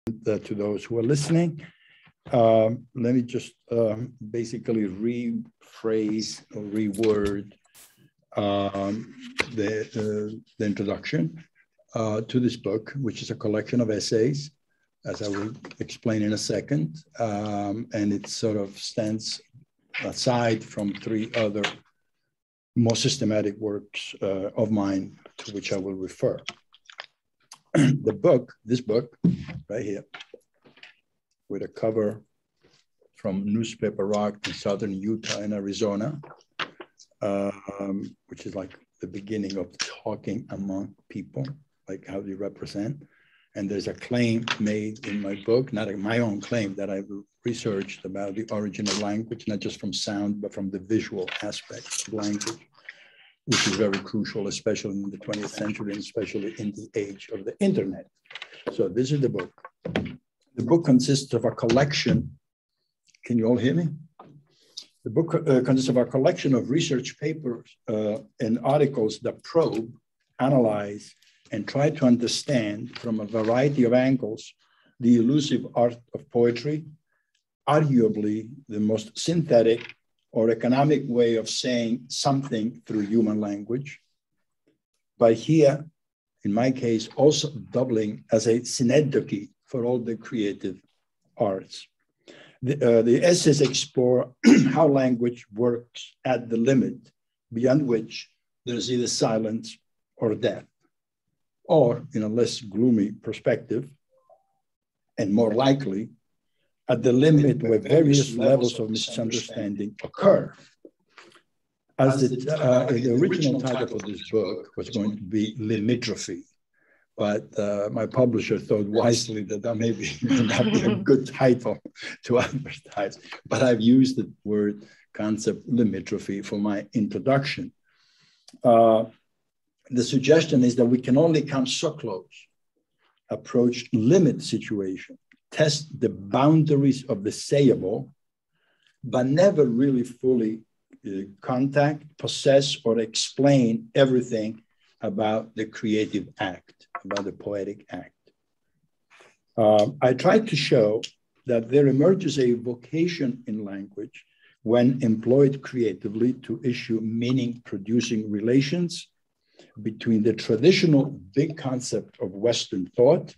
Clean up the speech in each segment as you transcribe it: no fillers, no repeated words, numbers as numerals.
To those who are listening. Let me just basically rephrase or reword the introduction to this book, which is a collection of essays, as I will explain in a second. And it sort of stands aside from three other more systematic works of mine to which I will refer. This book right here, with a cover from Newspaper Rock in southern Utah and Arizona, which is like the beginning of talking among people, like how they represent. And there's a claim made in my book, not my own claim, that I've researched about the origin of language, not just from sound, but from the visual aspects of language, which is very crucial, especially in the 20th century, and especially in the age of the internet. So this is the book. The book consists of a collection. Can you all hear me? The book consists of a collection of research papers and articles that probe, analyze, and try to understand from a variety of angles the elusive art of poetry, arguably the most synthetic or economic way of saying something through human language, but here, in my case, also doubling as a synecdoche for all the creative arts. The essays explore how language works at the limit, beyond which there's either silence or death, or in a less gloomy perspective, and more likely, at the limit where various levels of misunderstanding occur. As the original title for this book was going to be Limitrophy, but my publisher thought wisely that that may not be a good title to advertise, but I've used the word concept limitrophy for my introduction. The suggestion is that we can only come so close, approach limit situation, test the boundaries of the sayable, but never really fully contact, possess, or explain everything about the creative act, about the poetic act. I tried to show that there emerges a vocation in language when employed creatively to issue meaning-producing relations between the traditional big concept of Western thought,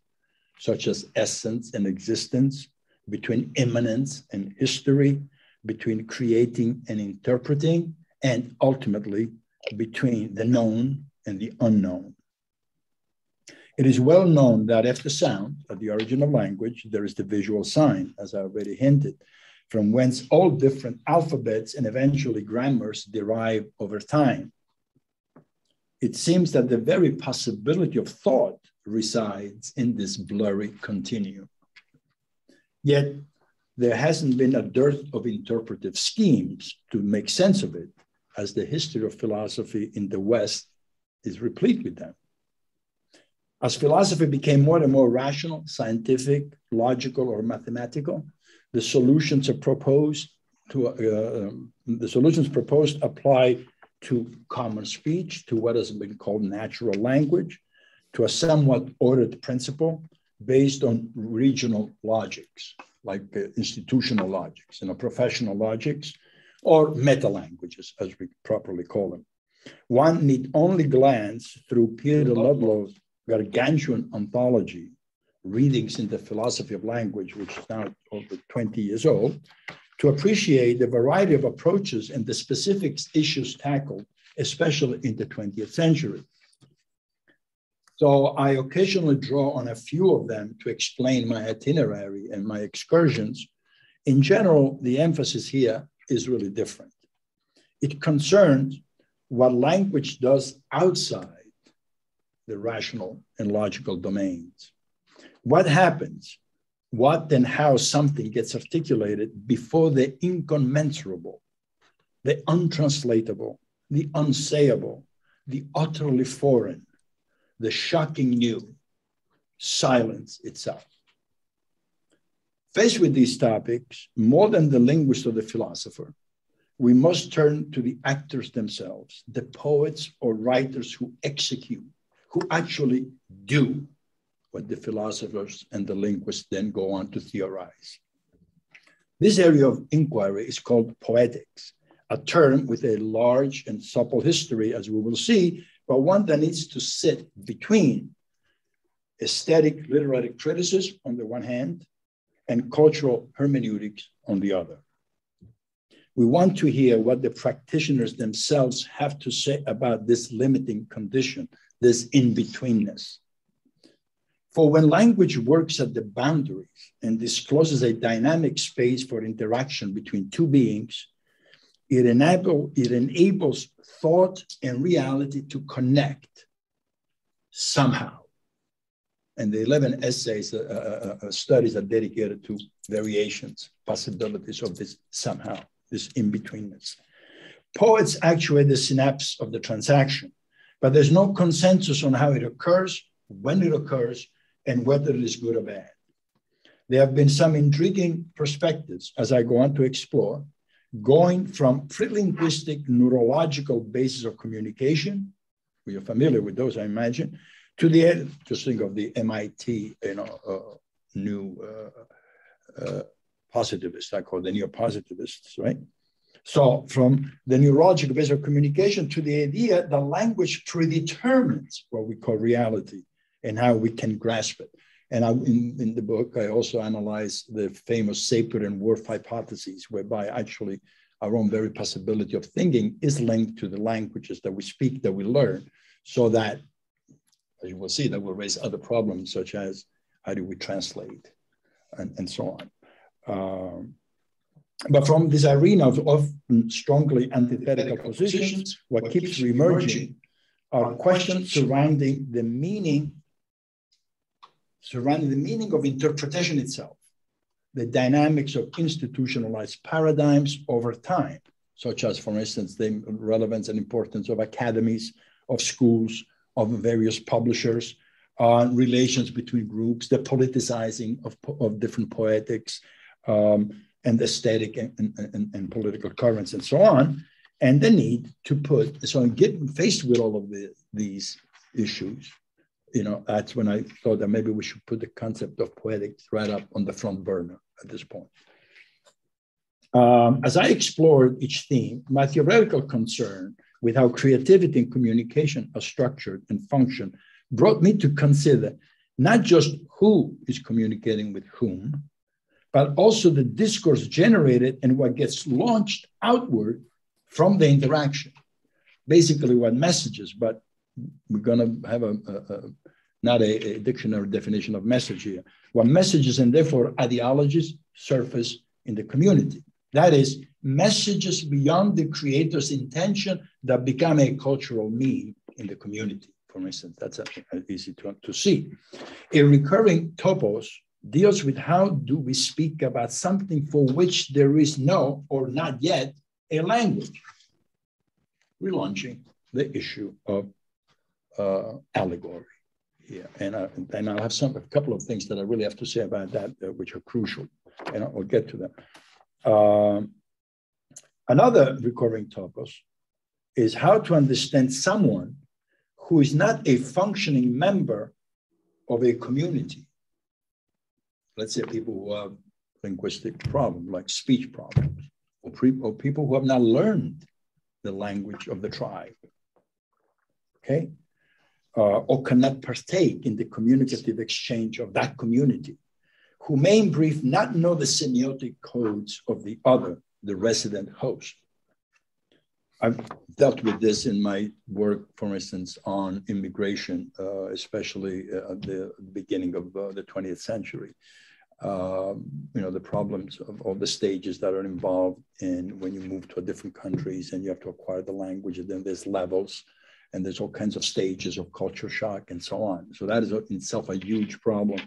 such as essence and existence, between immanence and history, between creating and interpreting, and ultimately between the known and the unknown. It is well known that after sound, at the origin of language, there is the visual sign, as I already hinted, from whence all different alphabets and eventually grammars derive over time. It seems that the very possibility of thought resides in this blurry continuum. Yet there hasn't been a dearth of interpretive schemes to make sense of it, as the history of philosophy in the West is replete with them. As philosophy became more and more rational, scientific, logical, or mathematical, the solutions proposed apply to common speech, to what has been called natural language, to a somewhat ordered principle based on regional logics, like institutional logics, professional logics, or meta-languages, as we properly call them. One need only glance through Peter Ludlow's gargantuan anthology, Readings in the Philosophy of Language, which is now over 20 years old, to appreciate the variety of approaches and the specific issues tackled, especially in the 20th century. So I occasionally draw on a few of them to explain my itinerary and my excursions. In general, the emphasis here is really different. It concerns what language does outside the rational and logical domains. What happens, what and how something gets articulated before the incommensurable, the untranslatable, the unsayable, the utterly foreign, the shocking new, silence itself. Faced with these topics, more than the linguist or the philosopher, we must turn to the actors themselves, the poets or writers who execute, who actually do what the philosophers and the linguists then go on to theorize. This area of inquiry is called poetics, a term with a large and supple history, as we will see, but one that needs to sit between aesthetic literary criticism on the one hand and cultural hermeneutics on the other. We want to hear what the practitioners themselves have to say about this limiting condition, this in-betweenness. For when language works at the boundaries and discloses a dynamic space for interaction between two beings, it enables thought and reality to connect somehow. And the 11 essays, studies are dedicated to variations, possibilities of this somehow, this in-betweenness. Poets actuate the synapse of the transaction, but there's no consensus on how it occurs, when it occurs, and whether it is good or bad. There have been some intriguing perspectives, as I go on to explore, going from pre-linguistic neurological basis of communication, we are familiar with those, I imagine, to the, just think of the MIT, new positivists, I call the neo-positivists, right? So from the neurological basis of communication to the idea that language predetermines what we call reality and how we can grasp it. And in the book, I also analyze the famous Sapir and Whorf hypotheses, whereby actually our own very possibility of thinking is linked to the languages that we speak, that we learn, so that, as you will see, that will raise other problems, such as how do we translate and so on. But from this arena of often strongly antithetical positions, what keeps reemerging are questions surrounding the meaning of interpretation itself, the dynamics of institutionalized paradigms over time, such as, for instance, the relevance and importance of academies, of schools, of various publishers, relations between groups, the politicizing of different poetics, and aesthetic and political currents and so on, and the need to put, so getting faced with all of these issues, that's when I thought that maybe we should put the concept of poetics right up on the front burner at this point. As I explored each theme, my theoretical concern with how creativity and communication are structured and function brought me to consider not just who is communicating with whom, but also the discourse generated and what gets launched outward from the interaction. Basically what messages, but we're gonna have not a dictionary definition of message here. What messages and therefore ideologies surface in the community. That is, messages beyond the creator's intention that become a cultural meme in the community. For instance, that's easy to see. A recurring topos deals with how do we speak about something for which there is no, or not yet, a language. Relaunching the issue of allegory here. And I'll have a couple of things that I really have to say about that, which are crucial, and I'll get to them. Another recurring topos is how to understand someone who is not a functioning member of a community. Let's say people who have linguistic problems, like speech problems, or people who have not learned the language of the tribe, okay? Or cannot partake in the communicative exchange of that community, who may in brief not know the semiotic codes of the other, the resident host. I've dealt with this in my work, for instance, on immigration, especially at the beginning of the 20th century. The problems of all the stages that are involved in when you move to different countries and you have to acquire the language, and then there's levels, and there's all kinds of stages of culture shock and so on. So that is in itself a huge problem.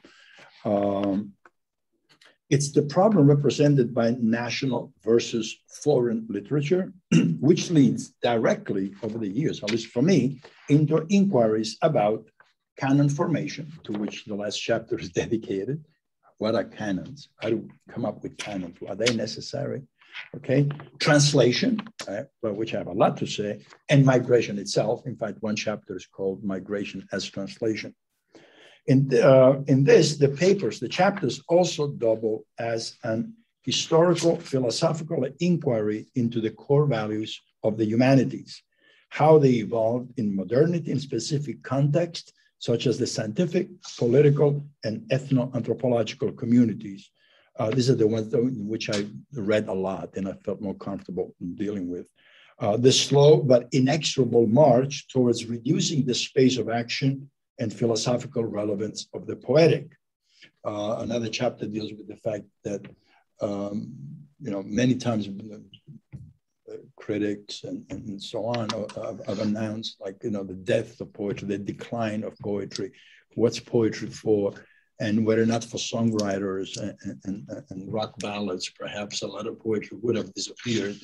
It's the problem represented by national versus foreign literature, which leads directly over the years, at least for me, into inquiries about canon formation, to which the last chapter is dedicated. What are canons? How do we come up with canons? Are they necessary? Okay, translation, about which I have a lot to say, and migration itself. In fact, one chapter is called Migration as Translation. In this, the papers, the chapters also double as an historical, philosophical inquiry into the core values of the humanities, how they evolved in modernity in specific contexts, such as the scientific, political, and ethno-anthropological communities. These are the ones in which I read a lot and I felt more comfortable dealing with. The slow but inexorable march towards reducing the space of action and philosophical relevance of the poetic. Another chapter deals with the fact that, many times critics and so on have announced, like, the death of poetry, the decline of poetry, what's poetry for, and whether or not for songwriters and rock ballads, perhaps a lot of poetry would have disappeared.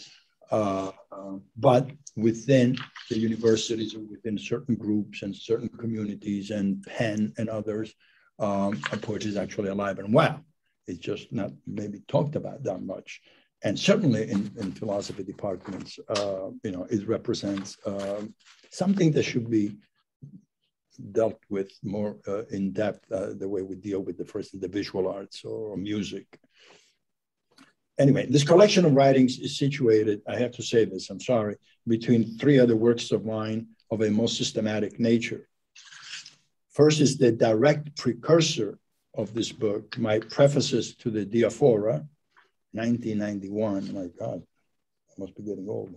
But within the universities or within certain groups and certain communities and Penn and others, poetry is actually alive and well. It's just not maybe talked about that much. And certainly in philosophy departments, it represents something that should be dealt with more in depth, the way we deal with the visual arts or music. Anyway, this collection of writings is situated, I have to say this, I'm sorry, between three other works of mine of a more systematic nature. First is the direct precursor of this book, my prefaces to the Diaphora, 1991, my God, I must be getting old.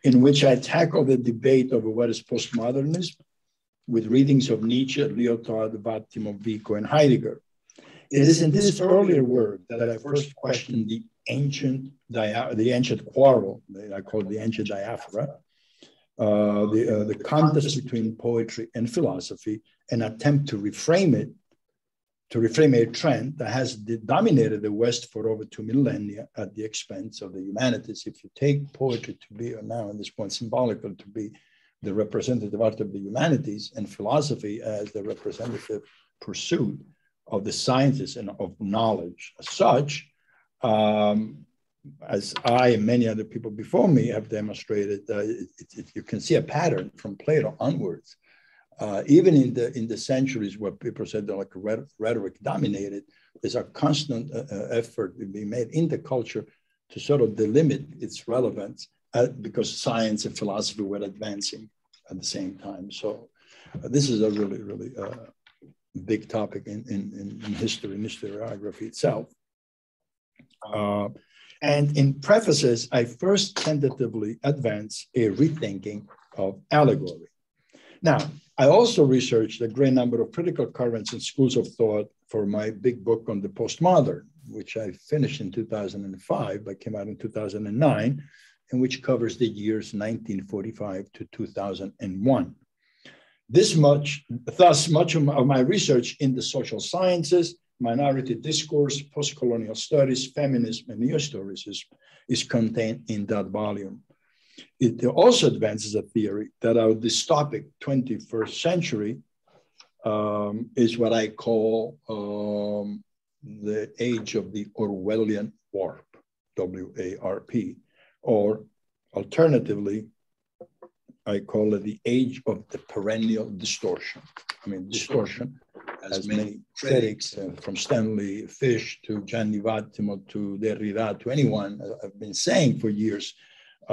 In which I tackle the debate over what is postmodernism with readings of Nietzsche, Lyotard, Vattimo, Vico, and Heidegger. It is in this earlier work that I first questioned the ancient quarrel, I call it the ancient diaphora, the contest between poetry and philosophy, an attempt to reframe a trend that has dominated the West for over 2 millennia at the expense of the humanities. If you take poetry to be, or now at this point symbolical, to be the representative art of the humanities, and philosophy as the representative pursuit of the sciences and of knowledge as such, as I and many other people before me have demonstrated, you can see a pattern from Plato onwards. Even in the centuries where people said they're like rhetoric dominated, there's a constant effort being made in the culture to sort of delimit its relevance because science and philosophy were advancing at the same time. So this is a really, really big topic in history, in historiography itself. And in prefaces, I first tentatively advance a rethinking of allegory. Now, I also researched a great number of critical currents and schools of thought for my big book on the postmodern, which I finished in 2005, but came out in 2009, and which covers the years 1945 to 2001. Thus much of my research in the social sciences, minority discourse, post-colonial studies, feminism, and neo-historicism is contained in that volume. It also advances a theory that our dystopic 21st century is what I call the age of the Orwellian warp, W-A-R-P, or alternatively, I call it the age of the perennial distortion. I mean, distortion, as many critics from Stanley Fish to Gianni Vattimo to Derrida to anyone have been saying for years,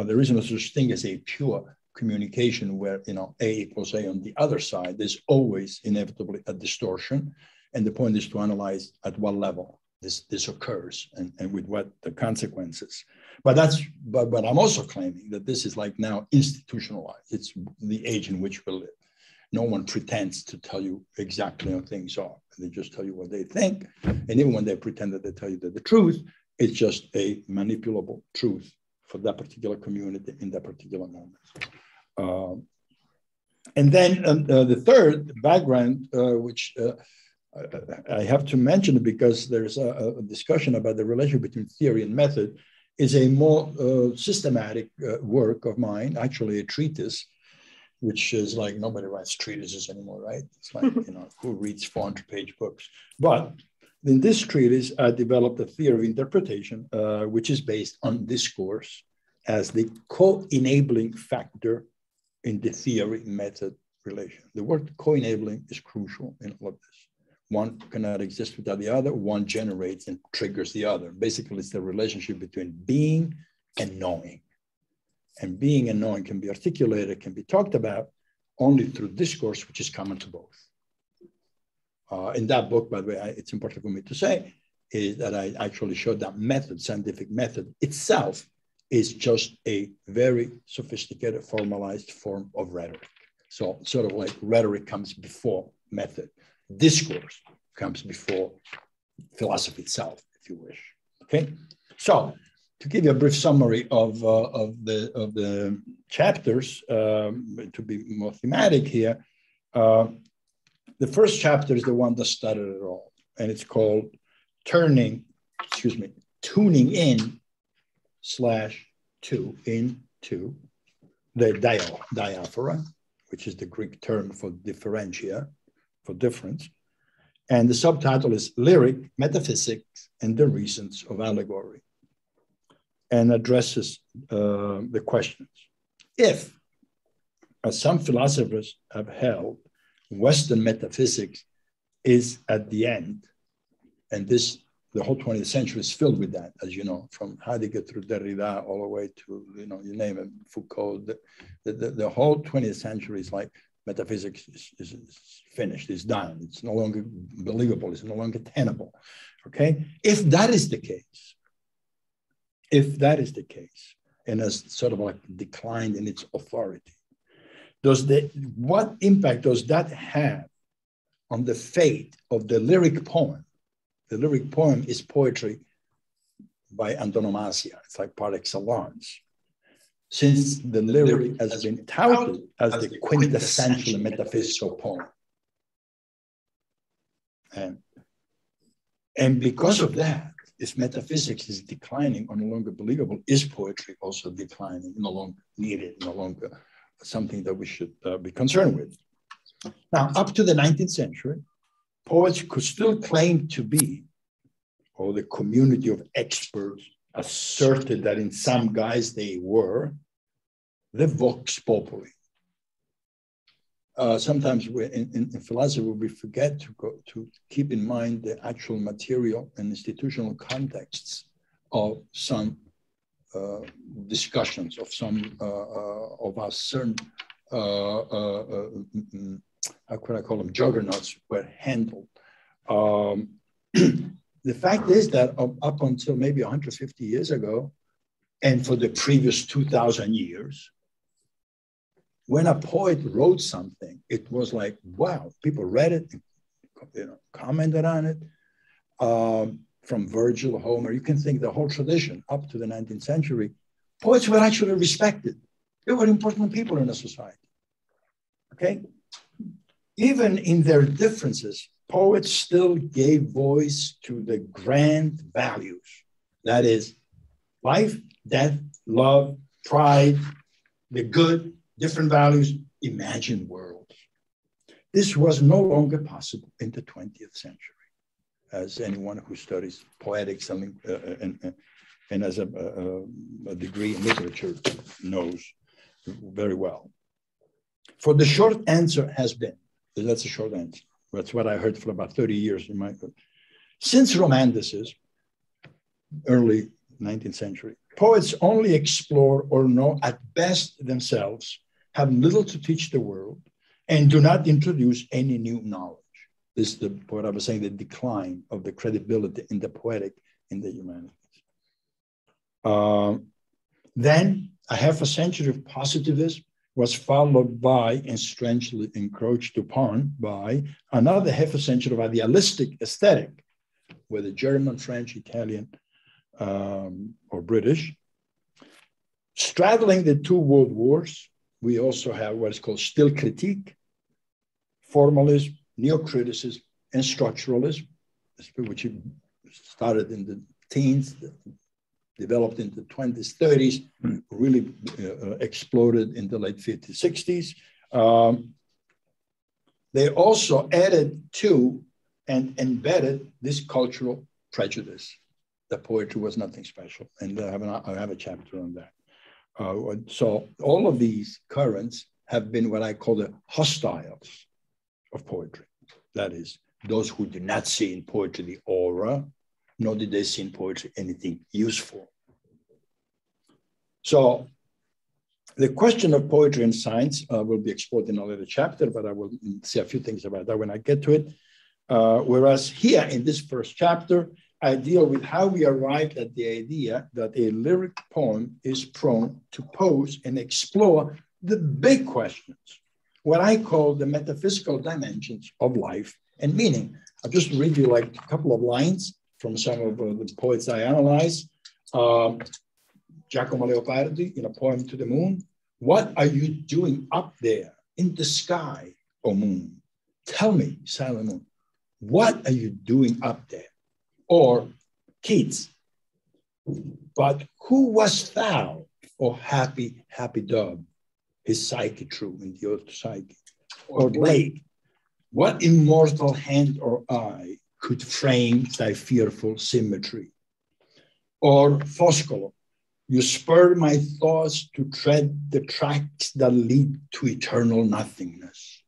there is no such thing as a pure communication where, A equals A on the other side. There's always inevitably a distortion. And the point is to analyze at what level this occurs and with what the consequences. But I'm also claiming that this is like now institutionalized. It's the age in which we live. No one pretends to tell you exactly how things are. They just tell you what they think. And even when they pretend that they tell you the truth, it's just a manipulable truth for that particular community in that particular moment. And then the third background, which I have to mention because there's a discussion about the relationship between theory and method, is a more systematic work of mine, actually a treatise, which is like nobody writes treatises anymore, right? It's like, who reads 400-page books? But in this treatise, I developed a theory of interpretation, which is based on discourse as the co-enabling factor in the theory-method relation. The word co-enabling is crucial in all of this. One cannot exist without the other. One generates and triggers the other. Basically, it's the relationship between being and knowing. And being and knowing can be articulated, can be talked about only through discourse, which is common to both. In that book, by the way, it's important for me to say, is that I actually showed that method, scientific method itself, is just a very sophisticated, formalized form of rhetoric. So sort of like rhetoric comes before method. Discourse comes before philosophy itself, if you wish. Okay, so to give you a brief summary of the chapters, to be more thematic here, the first chapter is the one that started it all, and it's called tuning in /to into the diaphora, which is the Greek term for differentia, for difference. And the subtitle is Lyric, Metaphysics, and the Reasons of Allegory, and addresses the questions. If, as some philosophers have held, Western metaphysics is at the end, and the whole 20th century is filled with that, as you know, from Heidegger through Derrida all the way to, you name it, Foucault. The whole 20th century is like metaphysics is finished, is done. It's no longer believable, it's no longer tenable, okay? If that is the case, and has sort of like declined in its authority, what impact does that have on the fate of the lyric poem? The lyric poem is poetry by antonomasia. It's like par excellence. Since the lyric has been touted as the quintessential metaphysical poem. And because of that, if metaphysics is declining or no longer believable, is poetry also declining, no longer needed, no longer something that we should be concerned with? Now, up to the 19th century, poets could still claim to be, or the community of experts asserted that in some guise they were, the vox populi. Sometimes in philosophy, we forget to keep in mind the actual material and institutional contexts of some discussions, of some of our certain, how could I call them, juggernauts were handled. The fact is that up until maybe 150 years ago, and for the previous 2,000 years, when a poet wrote something, it was like, wow, people read it, commented on it. From Virgil, Homer, you can think the whole tradition up to the 19th century, poets were actually respected. They were important people in a society, okay? Even in their differences, poets still gave voice to the grand values. That is life, death, love, pride, the good, different values, imagined worlds. This was no longer possible in the 20th century, as anyone who studies poetics and has a degree in literature knows very well. For the short answer has been, that's a short answer. That's what I heard for about 30 years in my book. Since Romanticism, early 19th century, poets only explore or know at best themselves, have little to teach the world, and do not introduce any new knowledge. This is what I was saying, the decline of the credibility in the poetic in the humanities. Then a half a century of positivism was followed by, and strangely encroached upon by, another half a century of idealistic aesthetic, whether German, French, Italian, or British. Straddling the two world wars, we also have what is called still critique, formalism, neo-criticism, and structuralism, which started in the teens, developed in the 20s, 30s, really exploded in the late 50s, 60s. They also added to and embedded this cultural prejudice that poetry was nothing special. And I have a chapter on that. So all of these currents have been what I call the hostiles of poetry. That is, those who do not see in poetry the aura, nor did they see in poetry anything useful. So the question of poetry and science will be explored in a later chapter, but I will say a few things about that when I get to it. Whereas here in this first chapter, I deal with how we arrived at the idea that a lyric poem is prone to pose and explore the big questions, what I call the metaphysical dimensions of life and meaning. I'll just read you like a couple of lines from some of the poets I analyze. Giacomo Leopardi in a poem to the moon. What are you doing up there in the sky, O moon? Tell me, silent moon, what are you doing up there? Or Keats, but who wast thou, O happy, happy dove? His psyche true in the oath to psyche. Or Blake, what immortal hand or eye could frame thy fearful symmetry? Or Foscolo, you spur my thoughts to tread the tracks that lead to eternal nothingness.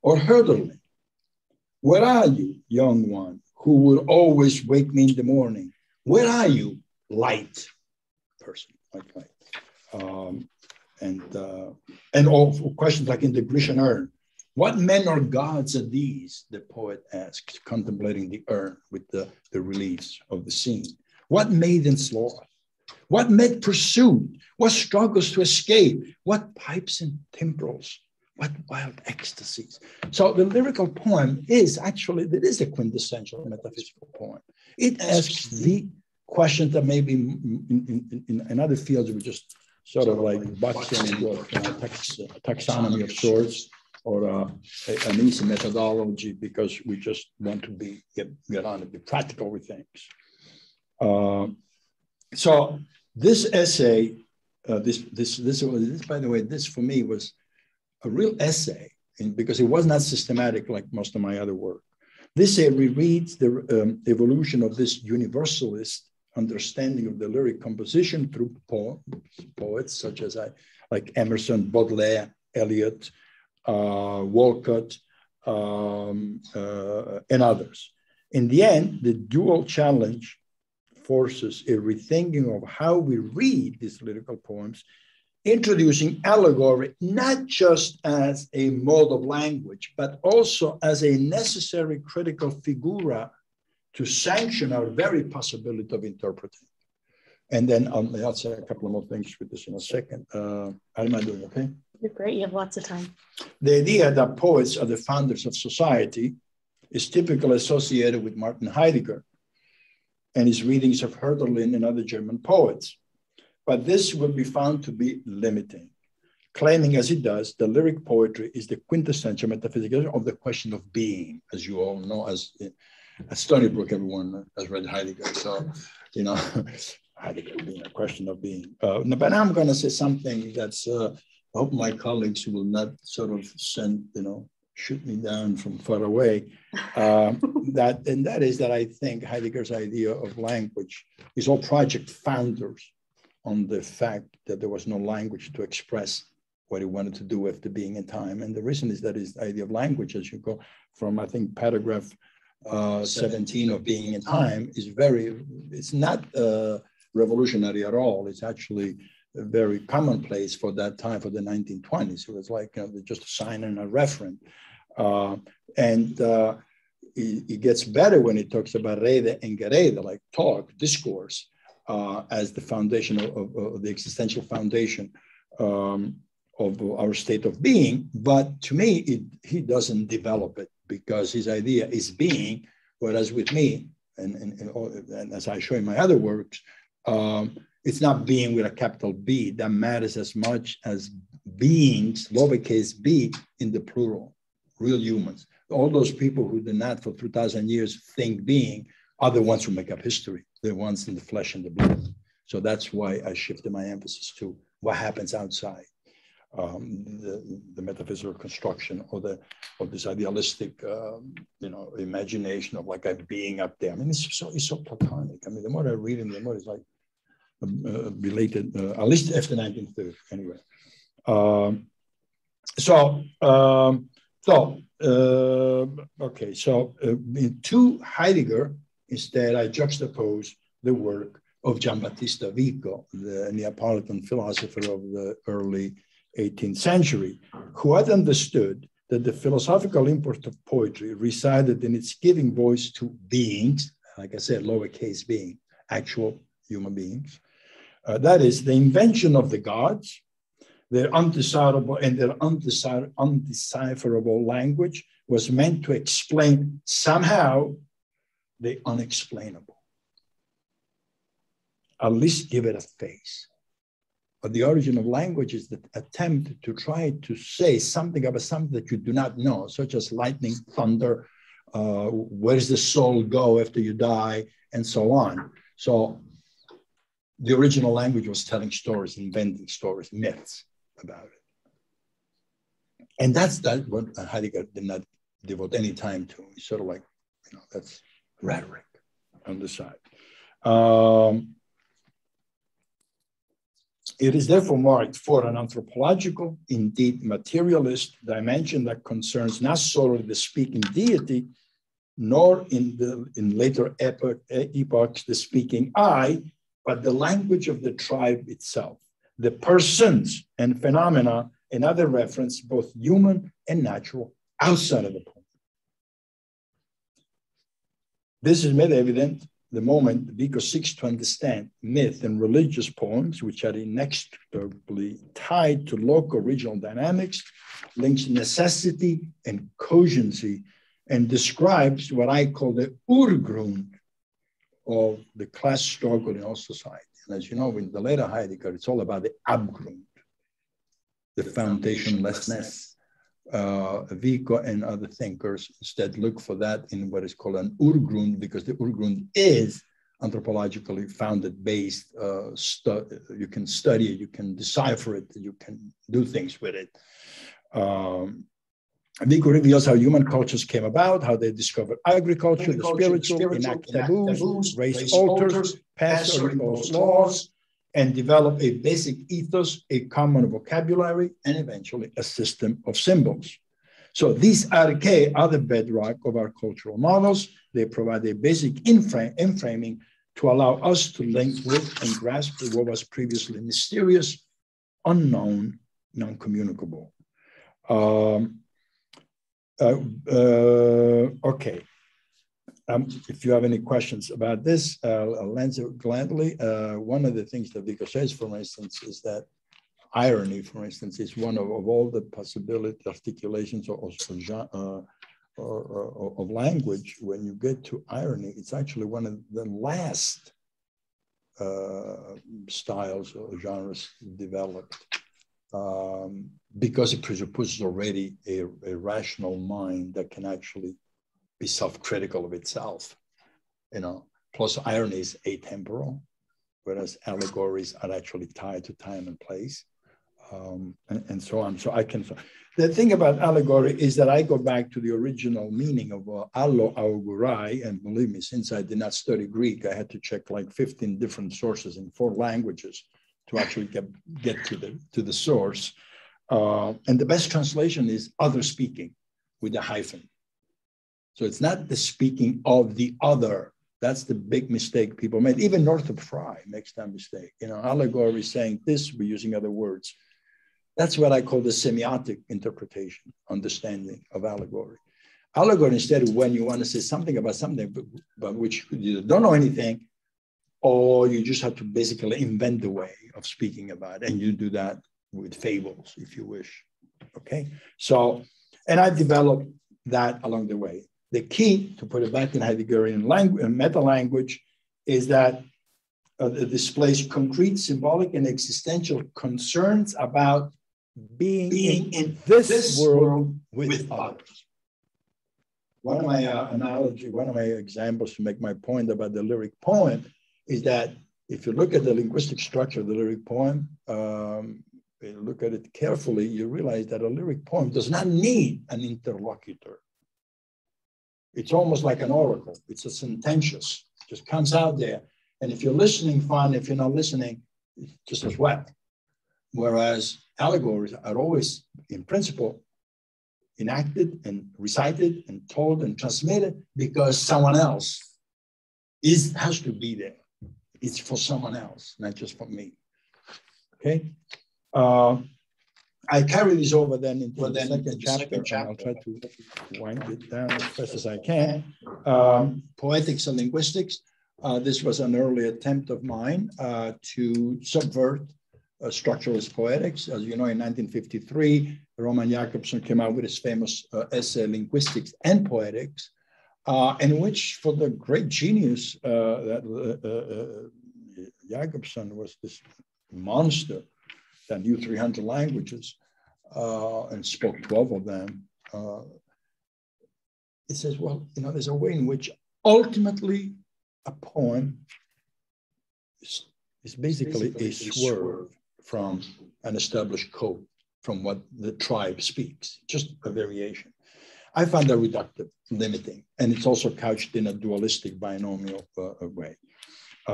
Or Hölderlin, where are you, young one, who will always wake me in the morning? Where are you, light person, like light? And all questions like in the Grecian urn. What men or gods are these, the poet asks, contemplating the urn with the reliefs of the scene. What maidens lost? What mad pursuit? What struggles to escape? What pipes and timbrels? What wild ecstasies? So the lyrical poem is actually, it is a quintessential metaphysical poem. It asks the questions that maybe in other fields we just sort of like box into a taxonomy of sorts, or an easy methodology because we just want to get on and be practical with things. So this essay, this by the way, this for me was a real essay because it was not systematic like most of my other work. This essay rereads the evolution of this universalist understanding of the lyric composition through poets such as like Emerson, Baudelaire, Eliot, Walcott, and others. In the end, the dual challenge forces a rethinking of how we read these lyrical poems, introducing allegory not just as a mode of language, but also as a necessary critical figura to sanction our very possibility of interpreting. And then I'll say a couple of more things with this in a second. How am I doing, okay? You're great, you have lots of time. The idea that poets are the founders of society is typically associated with Martin Heidegger and his readings of Hölderlin and other German poets. But this will be found to be limiting, claiming as it does, the lyric poetry is the quintessential metaphysical of the question of being, as you all know, as Stony Brook, everyone has read Heidegger. So, you know, Heidegger being a question of being. But now I'm going to say something that's, I hope my colleagues will not sort of shoot me down from far away. That is that I think Heidegger's idea of language is all project founders on the fact that there was no language to express what he wanted to do after being in time. And the reason is that his idea of language, as you go from, I think, paragraph 17 of Being in Time, is it's not revolutionary at all. It's actually very commonplace for that time, for the 1920s. It was like just a sign and a referent. It gets better when it talks about Rede and Gerede, like talk, discourse, as the foundation of the existential foundation of our state of being. But to me, he doesn't develop it because his idea is being, whereas with me, and as I show in my other works, it's not being with a capital B that matters as much as beings, lowercase b, in the plural, real humans. All those people who did not for 2,000 years think being are the ones who make up history, the ones in the flesh and the blood. So that's why I shifted my emphasis to what happens outside the metaphysical construction or this idealistic, imagination of like a being up there. I mean, it's so platonic. I mean, the more I read him, the more it's like related, at least after 1930, anyway. Okay, so to Heidegger, instead, I juxtapose the work of Giambattista Vico, the Neapolitan philosopher of the early 18th century, who had understood that the philosophical import of poetry resided in its giving voice to beings, like I said, lowercase being, actual human beings. That is the invention of the gods, their undesirable and their undecipherable language was meant to explain somehow the unexplainable. At least give it a face. But the origin of language is the attempt to try to say something about something that you do not know, such as lightning, thunder, where does the soul go after you die, and so on. So the original language was telling stories, inventing stories, myths about it. And that's what Heidegger did not devote any time to. He's sort of like, that's rhetoric on the side. It is therefore marked for an anthropological, indeed materialist dimension that concerns not solely the speaking deity, nor in later epochs the speaking I, but the language of the tribe itself, the persons and phenomena and other reference, both human and natural, outside of the poem. This is made evident the moment Vico seeks to understand myth and religious poems, which are inextricably tied to local regional dynamics, links necessity and cogency, and describes what I call the Urgrund of the class struggle in our society. And as you know, in the later Heidegger, it's all about the Abgrund, the foundationlessness. Vico and other thinkers instead look for that in what is called an Urgrund, because the Urgrund is anthropologically founded, based. You can study it, you can decipher it, you can do things with it. Vico reveals how human cultures came about, how they discovered agriculture, the spiritual, enact taboos, raise altars, pass or impose laws, and develop a basic ethos, a common vocabulary, and eventually a system of symbols. So these archae are the bedrock of our cultural models. They provide a basic inframing to allow us to link with and grasp what was previously mysterious, unknown, non-communicable. Okay. If you have any questions about this, I'll answer gladly. One of the things that Vico says, for instance, is that irony, for instance, is one of all the possibility articulations of language. When you get to irony, it's actually one of the last styles or genres developed, because it presupposes already a rational mind that can actually be self-critical of itself, plus irony is atemporal, whereas allegories are actually tied to time and place, and so on. So the thing about allegory is that I go back to the original meaning of allo augurai, and believe me, since I did not study Greek, I had to check like 15 different sources in 4 languages to actually get to the source. And the best translation is other speaking with a hyphen. So it's not the speaking of the other. That's the big mistake people made. Even Northrop Frye makes that mistake. Allegory is saying this, we're using other words. That's what I call the semiotic interpretation, understanding of allegory. Allegory, instead, when you want to say something about something about which you don't know anything, or you just have to basically invent the way of speaking about it, and you do that with fables, if you wish. Okay? So, and I developed that along the way. The key, to put it back in Heideggerian language, meta language, is that it displays concrete, symbolic, and existential concerns about being in this world with others. One of my examples to make my point about the lyric poem is that if you look at the linguistic structure of the lyric poem, look at it carefully, you realize that a lyric poem does not need an interlocutor. It's almost like an oracle. It's a sententious, just comes out there. And if you're listening, fine. If you're not listening, it's just as well. whereas allegories are always, in principle, enacted and recited and told and transmitted because someone else has to be there. It's for someone else, not just for me. Okay. I carry this over then into the second chapter. I'll try to wind it down as fast as I can. Poetics and linguistics. This was an early attempt of mine to subvert structuralist poetics. As you know, in 1953, Roman Jakobson came out with his famous essay, Linguistics and Poetics, in which, for the great genius Jakobson was this monster that knew 300 languages and spoke 12 of them. It says, well, you know, there's a way in which ultimately a poem is basically a swerve from an established code, from what the tribe speaks, just a variation. I find that reductive, limiting, and it's also couched in a dualistic binomial way.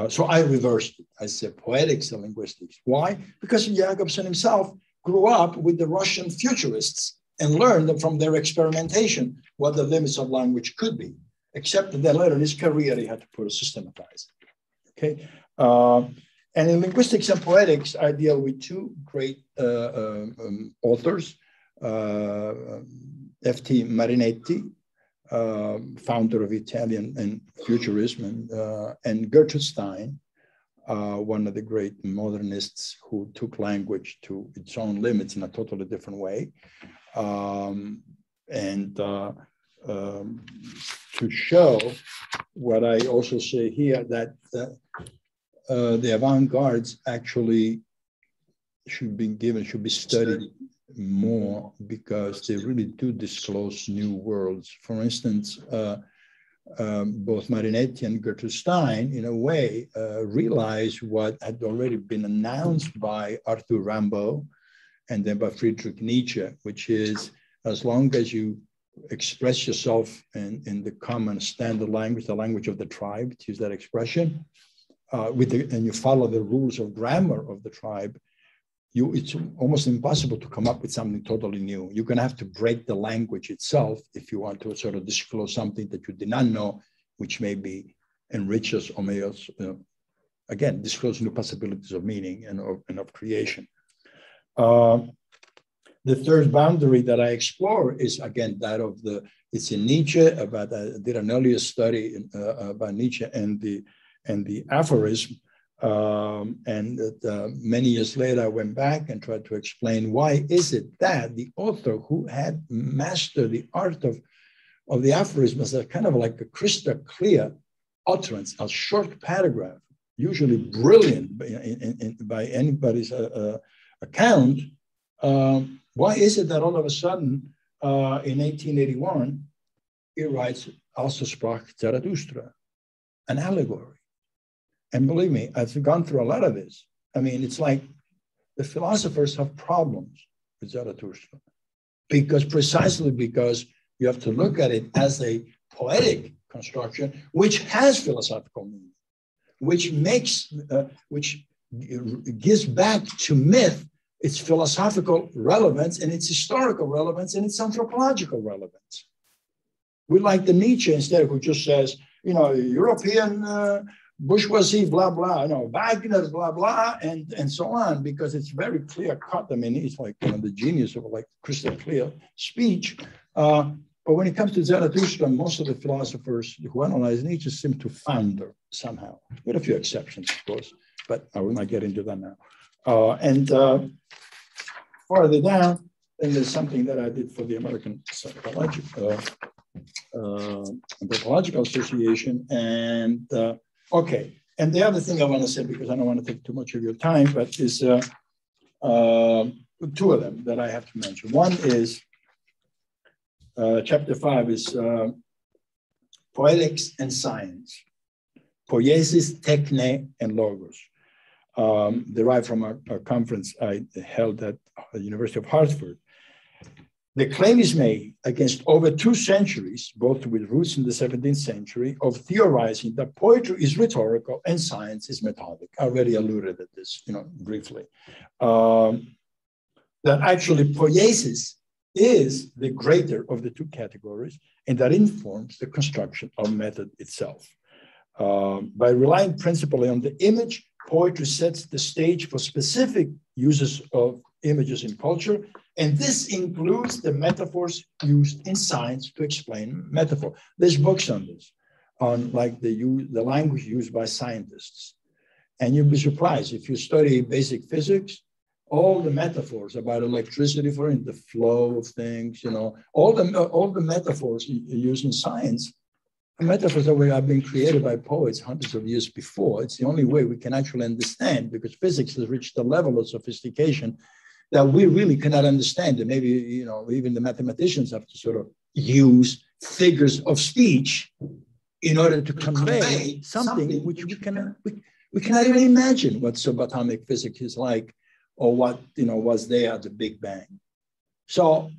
So I reversed it. I said poetics and linguistics. Why? Because Jakobson himself grew up with the Russian futurists and learned from their experimentation what the limits of language could be, except that then later in his career, he had to systematize it. Okay. And in linguistics and poetics, I deal with two great authors, F.T. Marinetti, founder of Italian and futurism, and Gertrude Stein, one of the great modernists who took language to its own limits in a totally different way. To show what I also say here, that the avant-gardes actually should be studied more, because they really do disclose new worlds. For instance, both Marinetti and Gertrude Stein, in a way, realized what had already been announced by Arthur Rimbaud and then by Friedrich Nietzsche, which is, as long as you express yourself in the common standard language, the language of the tribe, to use that expression, and you follow the rules of grammar of the tribe, it's almost impossible to come up with something totally new. You're going to have to break the language itself if you want to sort of disclose something that you did not know, which may be enrich us or may us, again, disclose new possibilities of meaning and of creation. The third boundary that I explore is, again, that of it's in Nietzsche. I did an earlier study about Nietzsche and the aphorism. Many years later, I went back and tried to explain why is it that the author who had mastered the art of the aphorism is a kind of like a crystal clear utterance, a short paragraph, usually brilliant by anybody's account. Why is it that all of a sudden in 1881, he writes, Also sprach Zarathustra, an allegory? And believe me, I've gone through a lot of this. I mean, it's like the philosophers have problems with Zarathustra, precisely because you have to look at it as a poetic construction, which has philosophical meaning, which gives back to myth its philosophical relevance and its historical relevance and its anthropological relevance. We like the Nietzsche instead, who just says, you know, European bourgeoisie, blah, blah, Wagner, blah, blah, and so on, because it's very clear cut. I mean, it's like the genius of like crystal clear speech. But when it comes to Zarathustra, most of the philosophers who analyze Nietzsche seem to founder somehow, with a few exceptions, of course, but I will not get into that now. Farther down, then there's something that I did for the American Anthropological Association, and okay, and the other thing I want to say, because I don't want to take too much of your time, but is two of them that I have to mention. One is chapter 5 is Poetics and Science, Poiesis, Techne, and Logos, derived from a conference I held at the University of Hartford. The claim is made against over 2 centuries, both with roots in the 17th century, of theorizing that poetry is rhetorical and science is methodic. I already alluded to this, briefly. That actually poiesis is the greater of the 2 categories, and that informs the construction of method itself. By relying principally on the image, poetry sets the stage for specific uses of images in culture, and this includes the metaphors used in science to explain metaphor. There's books on this, on like the language used by scientists. And you'll be surprised if you study basic physics, all the metaphors about electricity, for instance, the flow of things, all the metaphors used in science, metaphors that have been created by poets hundreds of years before. It's the only way we can actually understand, because physics has reached a level of sophistication that we really cannot understand. And maybe, even the mathematicians have to sort of use figures of speech in order to convey something which we cannot even imagine what subatomic physics is like, or what, was there at the Big Bang. So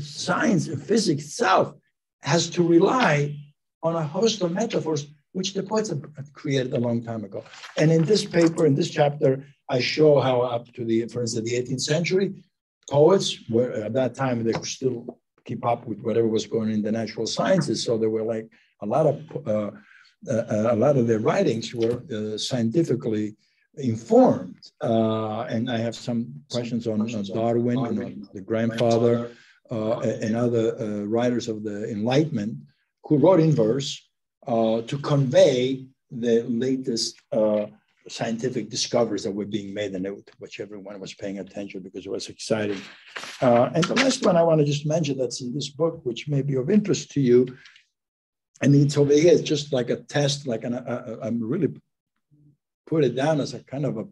science and physics itself has to rely on a host of metaphors which the poets have created a long time ago. And in this paper, in this chapter, I show how up to for instance, the 18th century, poets were, at that time, they could still keep up with whatever was going on in the natural sciences. So there were like a lot of their writings were scientifically informed. And I have some questions on Darwin, the grandfather, and other writers of the Enlightenment who wrote in verse to convey the latest scientific discoveries that were being made, and which everyone was paying attention because it was exciting. And the last one I want to just mention that's in this book, which may be of interest to you, and it's over here, it's just like a test, I'm really put it down as a kind of a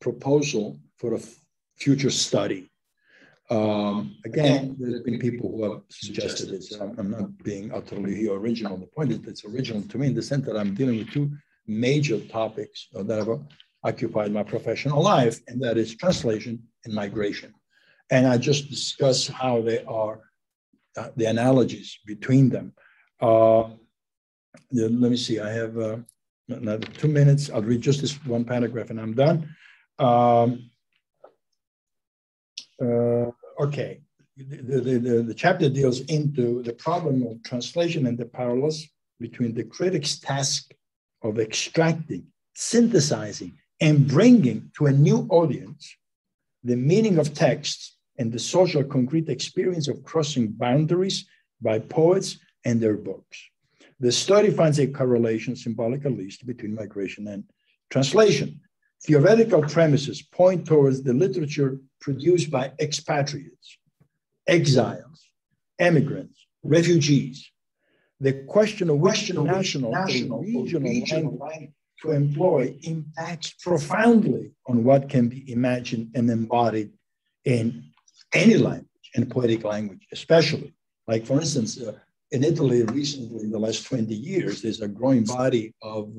proposal for a future study. Again, there's been people who have suggested this. I'm not being utterly original. The point is it's original to me in the sense that I'm dealing with 2 major topics that have occupied my professional life, and that is translation and migration. And I just discuss how they are, the analogies between them. Let me see, I have another 2 minutes. I'll read just this one paragraph and I'm done. Okay, the chapter deals into the problem of translation and the parallels between the critic's task of extracting, synthesizing, and bringing to a new audience the meaning of texts and the social concrete experience of crossing boundaries by poets and their books. The study finds a correlation, symbolic at least, between migration and translation. Theoretical premises point towards the literature produced by expatriates, exiles, immigrants, refugees. The question of which national or regional language to employ impacts profoundly on what can be imagined and embodied in any language, and poetic language especially. Like, for instance, in Italy recently, in the last 20 years, there's a growing body of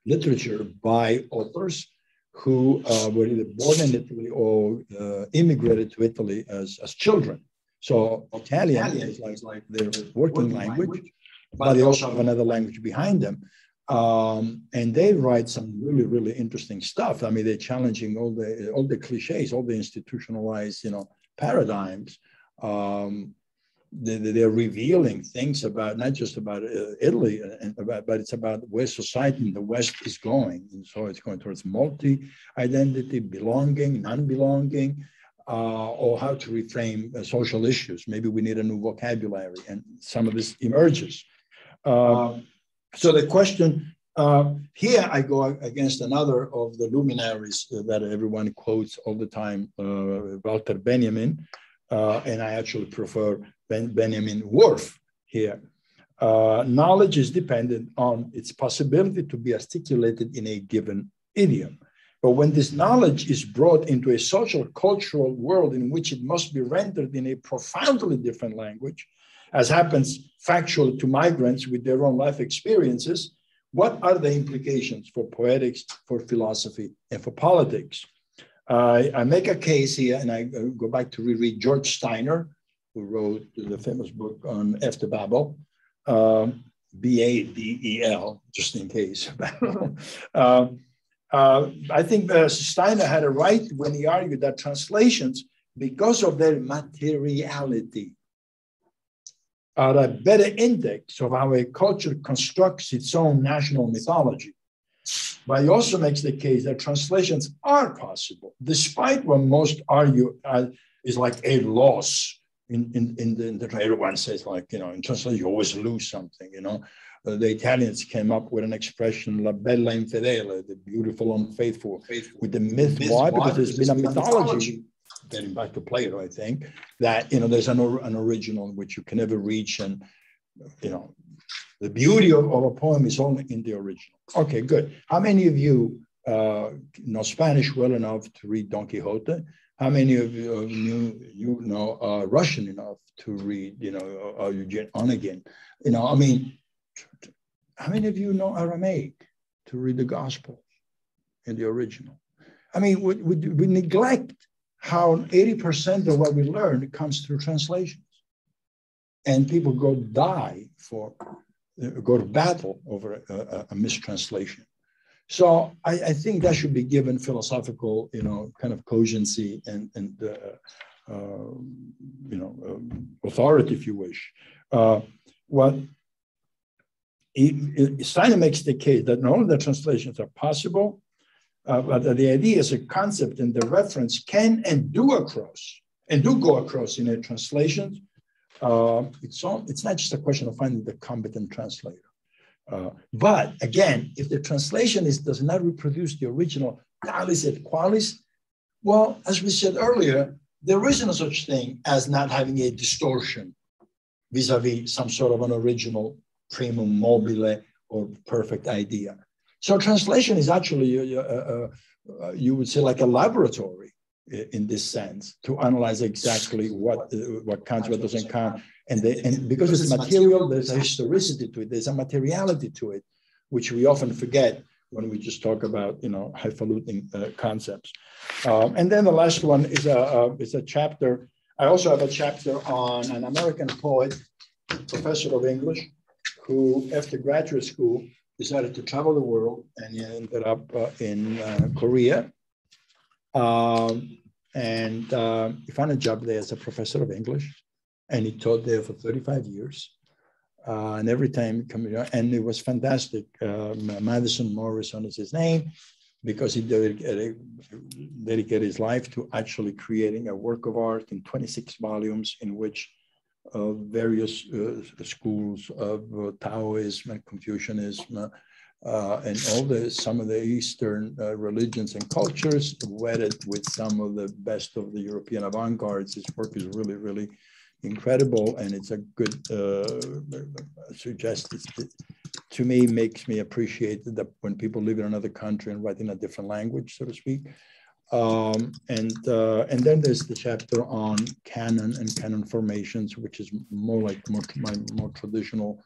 literature by authors who were either born in Italy or immigrated to Italy as children. So Italian is like their working language, but they also have another language behind them. And they write some really, really interesting stuff. I mean, they're challenging all the cliches, all the institutionalized, paradigms. They're revealing things about, not just about Italy, but it's about where society in the West is going. And so it's going towards multi-identity, belonging, non-belonging, or how to reframe social issues. Maybe we need a new vocabulary, and some of this emerges. So the question, here I go against another of the luminaries that everyone quotes all the time, Walter Benjamin, and I actually prefer Benjamin Worf here. Knowledge is dependent on its possibility to be articulated in a given idiom. But when this knowledge is brought into a social cultural world in which it must be rendered in a profoundly different language, as happens factually to migrants with their own life experiences, what are the implications for poetics, for philosophy, and for politics? I make a case here, and I go back to reread George Steiner, who wrote the famous book on After Babel, Badel, just in case. I think Steiner had a right when he argued that translations, because of their materiality, are a better index of how a culture constructs its own national mythology. But he also makes the case that translations are possible, despite what most argue is like a loss in the everyone says, like, in translation, you always lose something, The Italians came up with an expression, la bella infedele, the beautiful unfaithful, with the myth. Why? Because there's been a mythology, getting back to Plato, I think, that, there's an original which you can never reach. And, the beauty of a poem is only in the original. Okay, good. How many of you know Spanish well enough to read Don Quixote? How many of you know Russian enough to read, Eugene Onegin? How many of you know Aramaic to read the Gospel in the original? We neglect how 80% of what we learn comes through translations, and people go to battle over a mistranslation. So I think that should be given philosophical, kind of cogency and authority, if you wish. Steiner makes the case that not only the translations are possible, but that the idea as a concept and the reference can and do go across in a translation. It's not just a question of finding the competent translator. But again, if the translation does not reproduce the original talis et qualis, well, as we said earlier, there is no such thing as not having a distortion vis-a-vis some sort of an original primum mobile or perfect idea. So translation is actually, you would say, like a laboratory in this sense, to analyze exactly what counts, what doesn't count. And because it's material, there's a historicity to it, there's a materiality to it, which we often forget when we just talk about, highfalutin concepts. And then the last one is a chapter. I also have a chapter on an American poet, professor of English, who after graduate school decided to travel the world, and he ended up in Korea. And he found a job there as a professor of English, and he taught there for 35 years. And every time coming, and it was fantastic. Madison Morrison is his name, because he dedicated his life to actually creating a work of art in 26 volumes in which various schools of Taoism and Confucianism and some of the Eastern religions and cultures, wedded with some of the best of the European avant-gardes. His work is really, really incredible, and it's a good suggestion. To me, makes me appreciate that when people live in another country and write in a different language, so to speak. And then there's the chapter on canon and canon formations, which is more traditional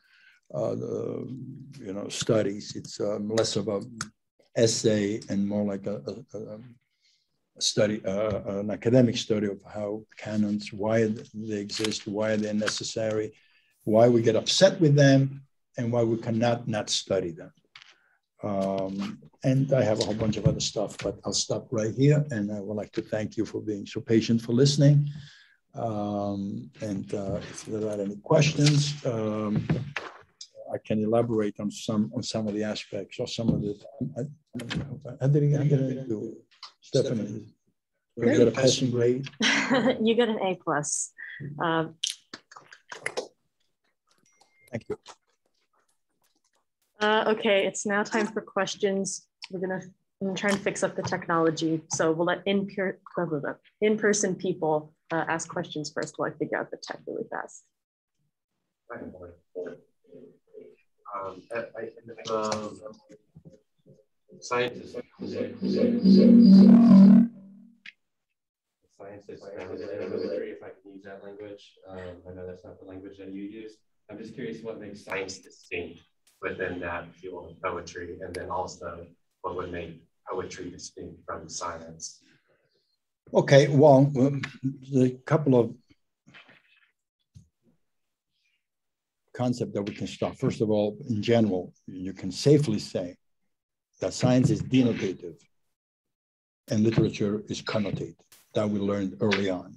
studies. It's less of an essay and more like a study, an academic study of how canons, why they exist, why they're necessary, why we get upset with them, and why we cannot not study them. And I have a whole bunch of other stuff, but I'll stop right here. And I would like to thank you for being so patient for listening. If there are any questions, I can elaborate on some of the aspects or some of the. How did I do, Stephanie? Did I get a passing grade? You get an A+. Thank you. Okay, it's now time for questions. I'm gonna try and fix up the technology. So we'll let in-person people ask questions first while I figure out the tech really fast. Scientists, if I can use that language. I know that's not the language that you use. I'm just curious what makes science distinct within that field of poetry, and then also what would make poetry distinct from science? Okay, well, a couple of concept that we can start. First of all, in general, you can safely say that science is denotative and literature is connotative. That we learned early on.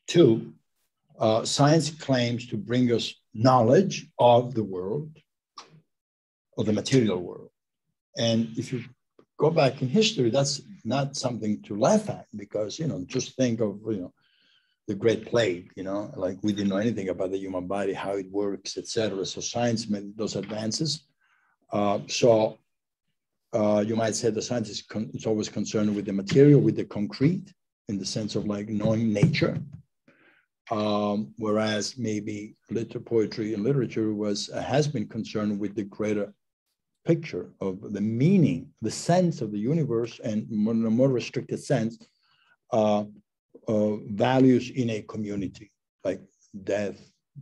Two, science claims to bring us knowledge of the world, of the material world. And if you go back in history, that's not something to laugh at, because, just think of, the Great Plague, like we didn't know anything about the human body, how it works, etc. So science made those advances. You might say the science is always concerned with the material, with the concrete, in the sense of like knowing nature. Whereas maybe poetry and literature has been concerned with the greater picture of the meaning, the sense of the universe, and in a more restricted sense, values in a community, like death,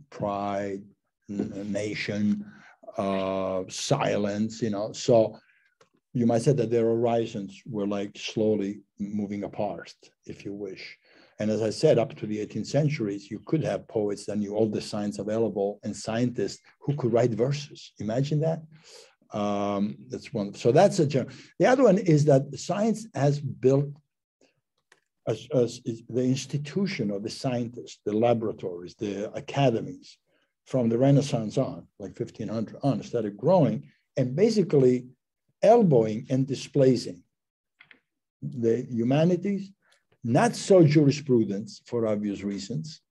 pride, nation, silence, So you might say that their horizons were like slowly moving apart, if you wish. And as I said, up to the 18th centuries, you could have poets that knew all the science available and scientists who could write verses. Imagine that. That's one. So that's a general. The other one is that science has built as the institution of the scientists, the laboratories, the academies, from the Renaissance on, like 1500 on, started growing and basically elbowing and displacing the humanities. Not so jurisprudence, for obvious reasons.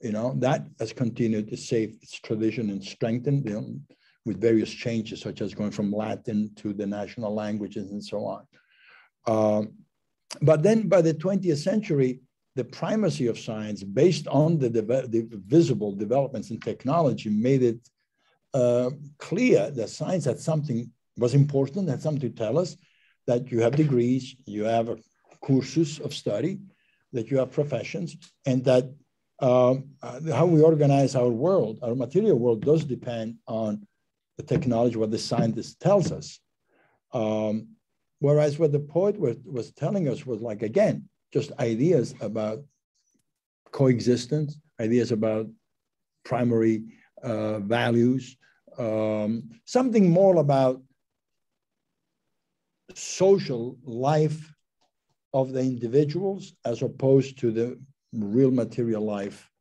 That has continued to save its tradition and strengthen them with various changes, such as going from Latin to the national languages and so on. But then by the 20th century, the primacy of science based on the visible developments in technology made it clear that science was important, had something to tell us, that you have degrees, you have a cursus of study, that you have professions, and that how we organize our world, our material world, does depend on the technology, what the scientist tells us. Whereas what the poet was telling us was like, again, just ideas about coexistence, ideas about primary values, something more about social life of the individuals as opposed to the real material life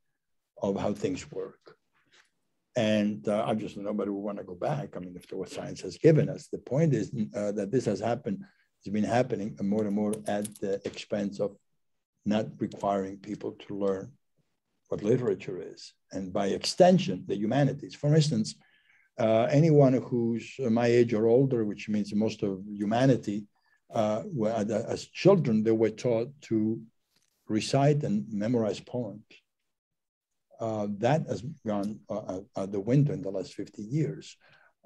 of how things work. And nobody would want to go back. I mean, after what science has given us, the point is that this has been happening more and more at the expense of not requiring people to learn what literature is. And by extension, the humanities. For instance, anyone who's my age or older, which means most of humanity, as children, they were taught to recite and memorize poems. That has gone out the window in the last 50 years.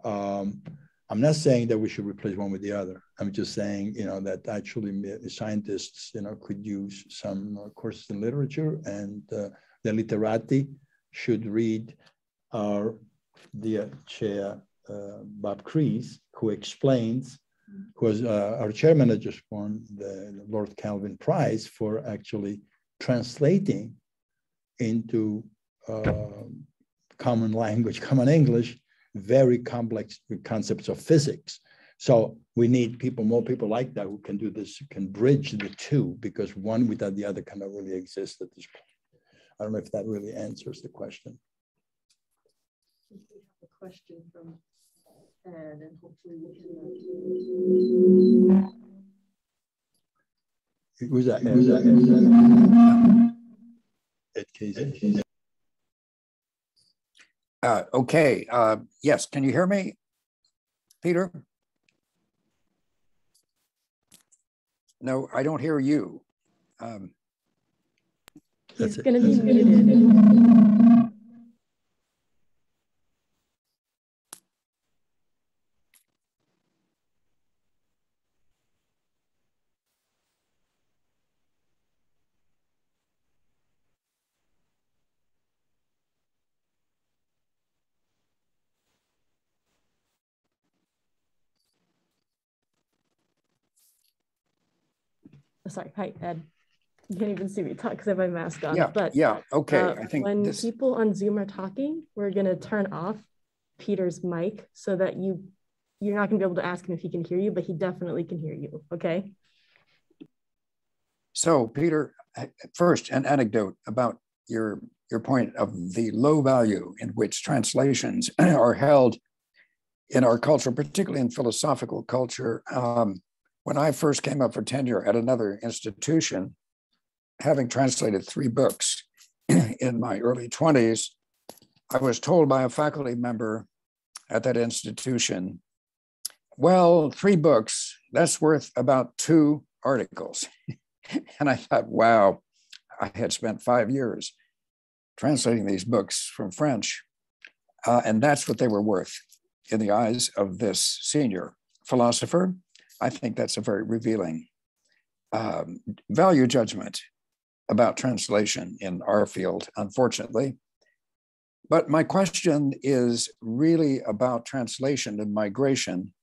I'm not saying that we should replace one with the other. I'm just saying, that actually scientists, could use some courses in literature, and the literati should read our dear chair, Bob Crease, who explains, who was our chairman had just won the Lord Kelvin Prize for actually translating into common language, common English, very complex concepts of physics. So we need more people like that who can do this, who can bridge the two, because one without the other cannot really exist at this point. I don't know if that really answers the question. We have a question from Ed, and hopefully we can. Who's that? Who's that? Ed Casey. Okay. Yes. Can you hear me, Peter? No, I don't hear you. He's going to be muted. Sorry, hi, Ed. You can't even see me talk because I have my mask on. Yeah, but yeah, okay. I think when people on Zoom are talking, we're going to turn off Peter's mic so that you're not gonna be able to ask him if he can hear you, but he definitely can hear you, okay? So Peter, first an anecdote about your point of the low value in which translations are held in our culture, particularly in philosophical culture. When I first came up for tenure at another institution, having translated 3 books in my early 20s, I was told by a faculty member at that institution, well, 3 books, that's worth about 2 articles. And I thought, wow, I had spent 5 years translating these books from French, and that's what they were worth in the eyes of this senior philosopher. I think that's a very revealing value judgment about translation in our field, unfortunately. But my question is really about translation and migration.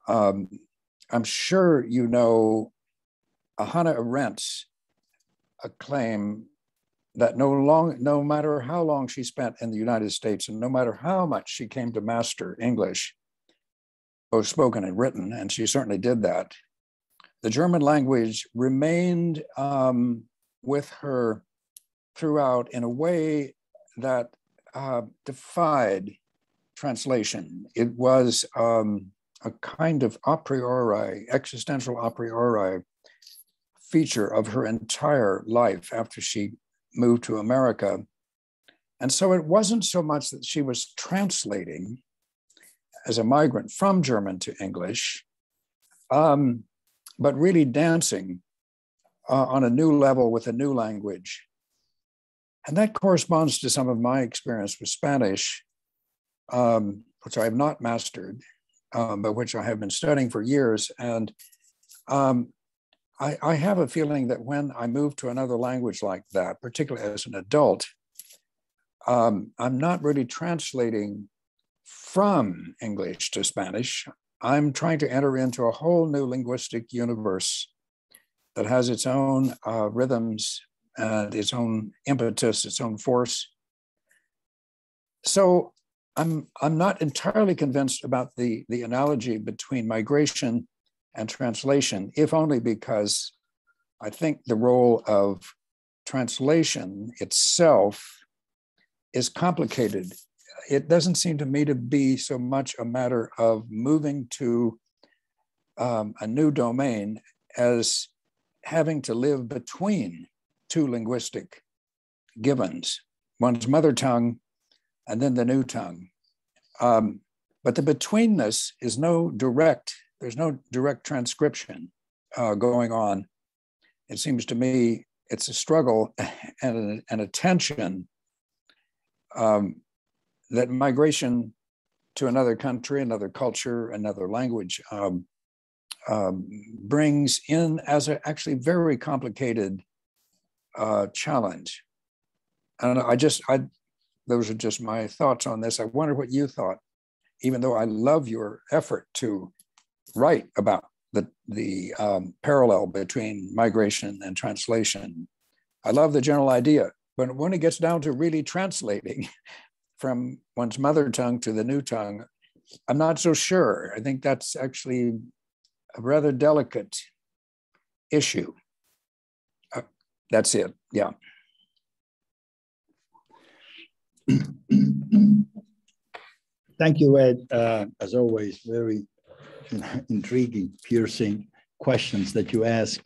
I'm sure you know Hannah Arendt's claim that no matter how long she spent in the United States and no matter how much she came to master English, both spoken and written, and she certainly did that, the German language remained with her throughout in a way that defied translation. It was a kind of a priori, existential a priori feature of her entire life after she moved to America. And so it wasn't so much that she was translating as a migrant from German to English, but really dancing on a new level with a new language. And that corresponds to some of my experience with Spanish, which I have not mastered, but which I have been studying for years. And I have a feeling that when I move to another language like that, particularly as an adult, I'm not really translating from English to Spanish. I'm trying to enter into a whole new linguistic universe that has its own rhythms and its own impetus, its own force. So I'm not entirely convinced about the analogy between migration and translation, if only because I think the role of translation itself is complicated. It doesn't seem to me to be so much a matter of moving to a new domain as having to live between 2 linguistic givens, one's mother tongue and then the new tongue. But the betweenness is there's no direct transcription going on. It seems to me it's a struggle and a tension that migration to another country, another culture, another language brings in as an actually very complicated challenge. And those are just my thoughts on this. I wonder what you thought, even though I love your effort to write about the parallel between migration and translation. I love the general idea, but when it gets down to really translating from one's mother tongue to the new tongue, I'm not so sure. I think that's actually a rather delicate issue. That's it, yeah. Thank you, Ed. As always, very intriguing, piercing questions that you ask.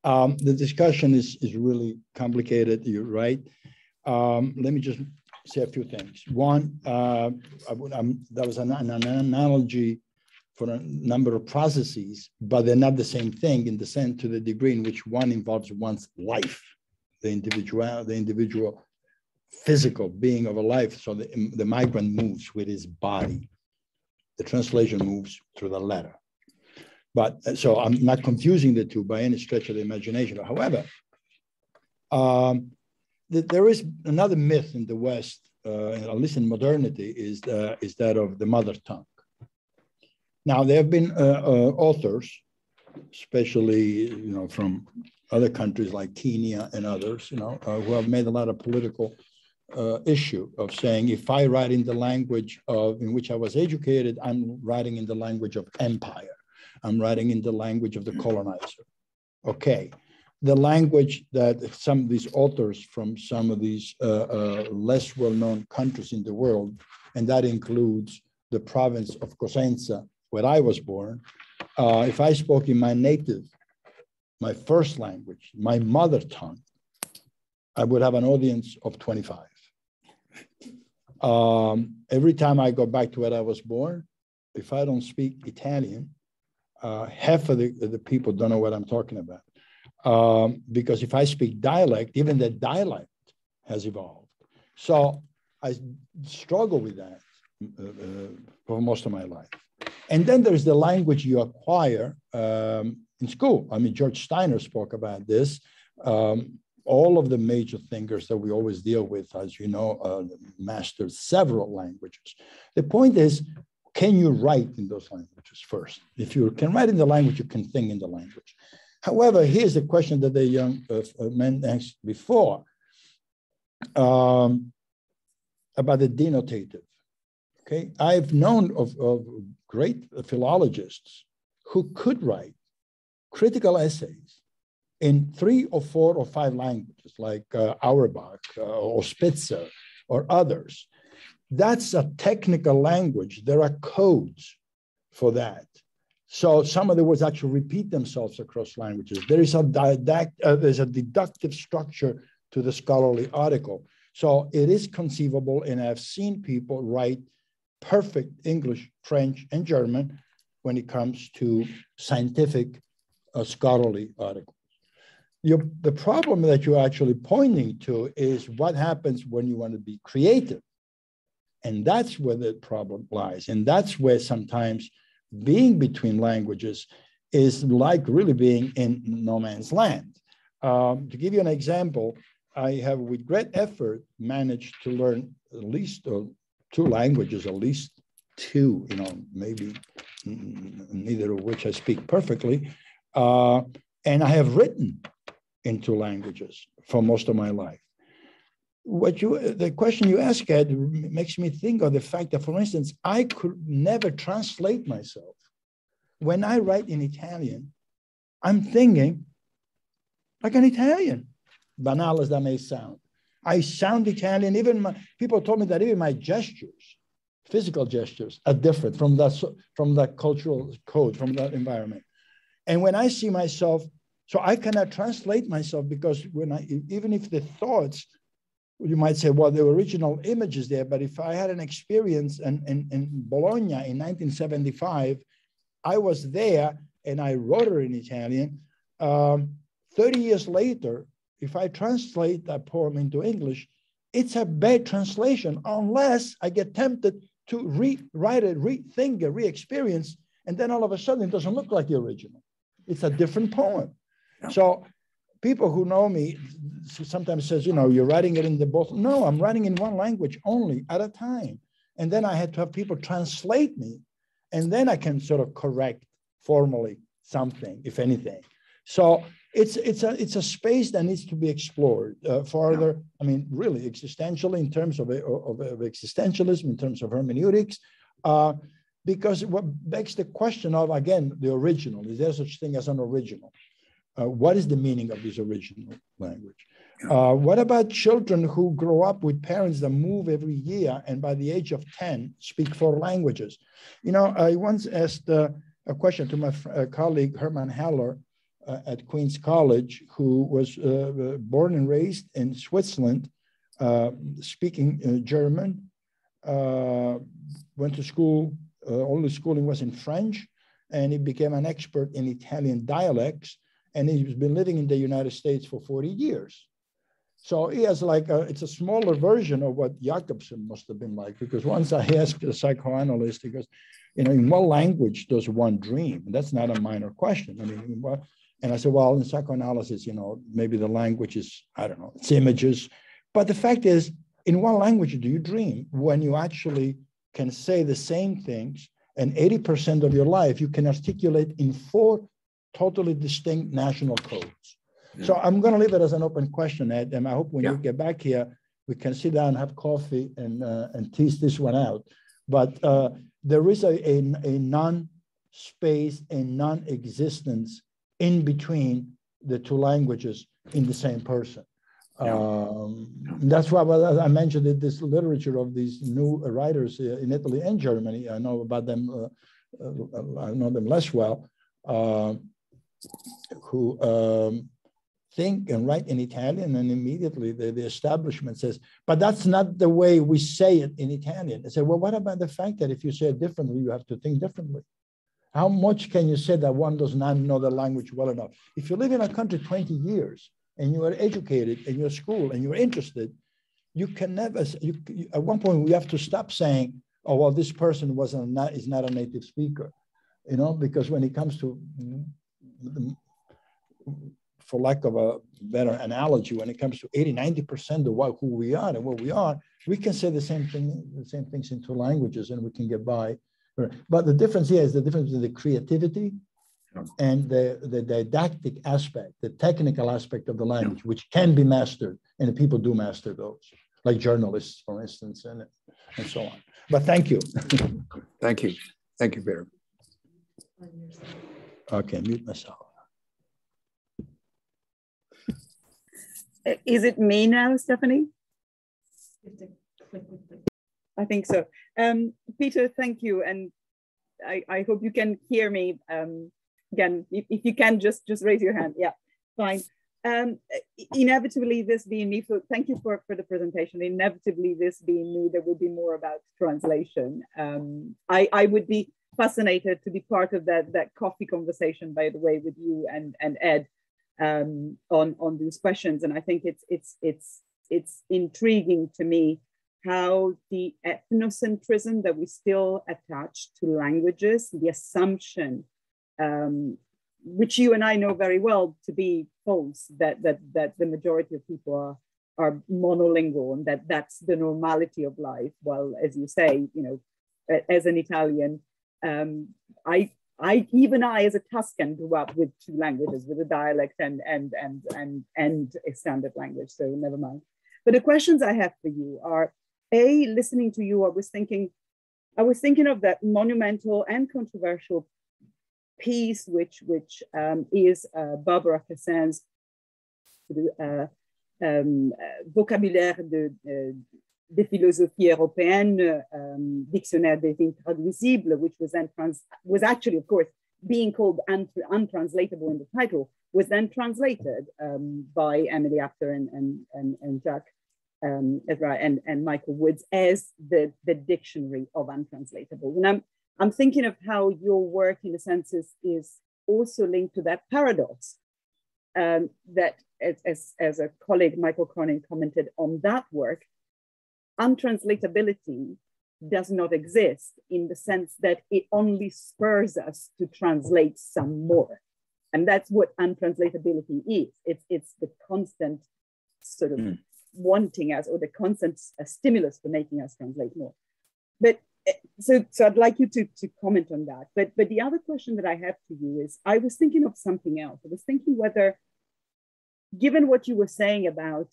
The discussion is really complicated, you're right. Let me just say a few things. One, that was an analogy for a number of processes, but they're not the same thing in the sense to the degree in which one involves one's life, the individual physical being of a life. So the migrant moves with his body. The translation moves through the letter. But so I'm not confusing the two by any stretch of the imagination. However, there is another myth in the West, at least in modernity, is that of the mother tongue. Now, there have been authors, especially from other countries like Kenya and others, who have made a lot of political issue of saying, if I write in the language in which I was educated, I'm writing in the language of empire. I'm writing in the language of the colonizer. Okay. The language that some of these authors from some of these less well-known countries in the world, and that includes the province of Cosenza, where I was born, if I spoke in my native, my first language, my mother tongue, I would have an audience of 25. Every time I go back to where I was born, if I don't speak Italian, half of the people don't know what I'm talking about. Because if I speak dialect, even the dialect has evolved. So I struggle with that for most of my life. And then there's the language you acquire in school. I mean, George Steiner spoke about this. All of the major thinkers that we always deal with, as you know, mastered several languages. The point is, can you write in those languages first? If you can write in the language, you can think in the language. However, here's the question that the young man asked before about the denotative. Okay, I've known of great philologists who could write critical essays in 3 or 4 or 5 languages, like Auerbach or Spitzer or others. That's a technical language. There are codes for that. So some of the words actually repeat themselves across languages. There is there's a deductive structure to the scholarly article. So it is conceivable, and I've seen people write perfect English, French, and German when it comes to scientific scholarly articles. The problem that you're actually pointing to is what happens when you want to be creative. And that's where the problem lies. And that's where sometimes being between languages is like really being in no man's land. To give you an example, I have with great effort managed to learn at least 2 languages, at least 2, maybe neither of which I speak perfectly. And I have written in 2 languages for most of my life. The question you ask, Ed, makes me think of the fact that, for instance, I could never translate myself. When I write in Italian, I'm thinking like an Italian, banal as that may sound. I sound Italian. Even people told me that even my gestures, physical gestures, are different from that cultural code, from that environment. And when I see myself, so I cannot translate myself, because even if the thoughts, you might say, well, the original image is there, but if I had an experience in Bologna in 1975, I was there and I wrote it in Italian. 30 years later, if I translate that poem into English, it's a bad translation unless I get tempted to rewrite it, rethink it, re-experience, and then all of a sudden it doesn't look like the original. It's a different poem. Yeah. So people who know me sometimes says, you're writing it in the both. No, I'm writing in one language only at a time. And then I had to have people translate me, and then I can sort of correct formally something, if anything. So it's a space that needs to be explored further. I mean, really existentially, in terms of existentialism, in terms of hermeneutics, because what begs the question of, again, the original. Is there such thing as an original? What is the meaning of this original language? What about children who grow up with parents that move every year and by the age of 10 speak 4 languages? I once asked a question to my colleague Herman Haller at Queen's College, who was born and raised in Switzerland, speaking German, went to school, all the schooling was in French, and he became an expert in Italian dialects. And he's been living in the United States for 40 years. So he has it's a smaller version of what Jacobson must have been like, because once I asked a psychoanalyst, he goes, in what language does one dream? And that's not a minor question. I mean, and I said, well, in psychoanalysis, maybe the language is, I don't know, it's images. But the fact is, in what language do you dream when you actually can say the same things, and 80% of your life you can articulate in 4 totally distinct national codes? Yeah. So I'm going to leave it as an open question, Ed, and I hope when you get back here, We can sit down, have coffee, and tease this one out. But there is a non-space, a non-existence in between the two languages in the same person. That's why I mentioned that this literature of these new writers in Italy and Germany. I know about them. I know them less well. Who think and write in Italian, and immediately the establishment says, "But that's not the way we say it in Italian." I say, "Well, what about the fact that if you say it differently, you have to think differently? How much can you say that one does not know the language well enough? If you live in a country 20 years and you are educated in your school and you're interested, you can never, at one point we have to stop saying, oh, well, this person is not a native speaker, you know, because when it comes to, for lack of a better analogy, when it comes to 80–90% of who we are and what we are, we can say the same things in two languages and we can get by. But the difference here is the difference in the creativity and the didactic aspect, the technical aspect of the language, which can be mastered, and people do master those, like journalists, for instance, and so on. But thank you. Thank you. Thank you, Peter. Okay, mute myself. Is it me now, Stephanie? I think so. Peter, thank you. And I hope you can hear me. Again, if you can, just raise your hand. Yeah, fine. Inevitably, this being me, so thank you for the presentation. Inevitably, this being me, there will be more about translation. I would be fascinated to be part of that coffee conversation, by the way, with you and Ed on these questions. And I think it's intriguing to me how the ethnocentrism that we still attach to languages, the assumption, which you and I know very well to be false, that the majority of people are monolingual and that's the normality of life. Well, as you say, you know, as an Italian, I as a Tuscan grew up with two languages, with a dialect and a standard language. So never mind. But the questions I have for you are: A, listening to you, I was thinking of that monumental and controversial piece, which is Barbara Cassin's vocabulaire des philosophies européennes, dictionnaire des intraduisibles, which was actually, of course, being called untranslatable in the title, was then translated by Emily Apter and Jacques Ezra and Michael Woods as the dictionary of untranslatable. And I'm thinking of how your work, in a sense, is also linked to that paradox that, as a colleague, Michael Cronin, commented on that work, untranslatability does not exist in the sense that it only spurs us to translate some more. And that's what untranslatability is. It's the constant sort of wanting us, or the constant stimulus for making us translate more. But so I'd like you to comment on that. But the other question that I have to you is, I was thinking of something else. I was thinking whether, given what you were saying about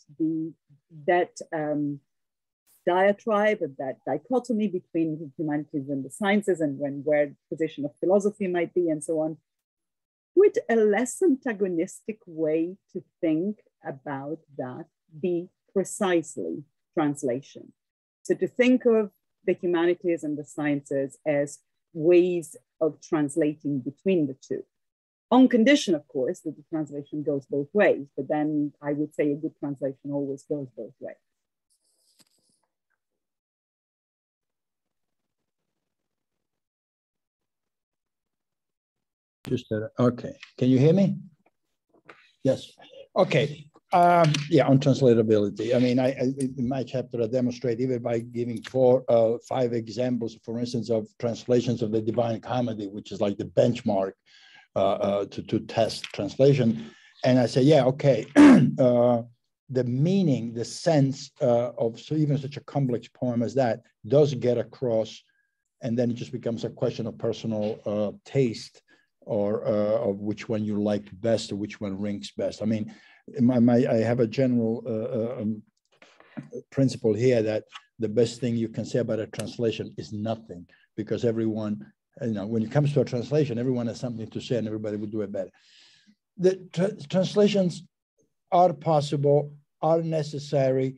that diatribe, that dichotomy between the humanities and the sciences, and where the position of philosophy might be, and so on, would a less antagonistic way to think about that be precisely translation? So to think of the humanities and the sciences as ways of translating between the two, on condition, of course, that the translation goes both ways. But then I would say a good translation always goes both ways. Okay. Can you hear me? Yes. Okay. Yeah, on translatability. I mean, in my chapter, I demonstrate, even by giving 5 examples, for instance, of translations of the Divine Comedy, which is like the benchmark to test translation. And I say, yeah, okay, the meaning, the sense of even such a complex poem as that does get across, and then it just becomes a question of personal taste, or of which one you like best, or which one rings best. I mean, I have a general principle here that the best thing you can say about a translation is nothing, because everyone, when it comes to a translation, everyone has something to say and everybody will do it better. The translations are possible, are necessary.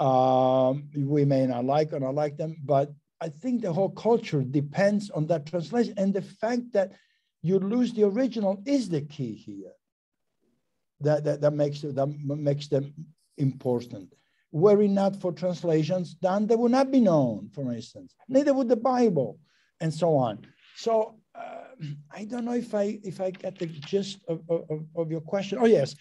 We may not like or not like them, but I think the whole culture depends on that translation. And the fact that you lose the original is the key here. That makes them important. Were it not for translations done, they would not be known, for instance. Neither would the Bible, and so on. So I don't know if I get the gist of your question. Oh yes,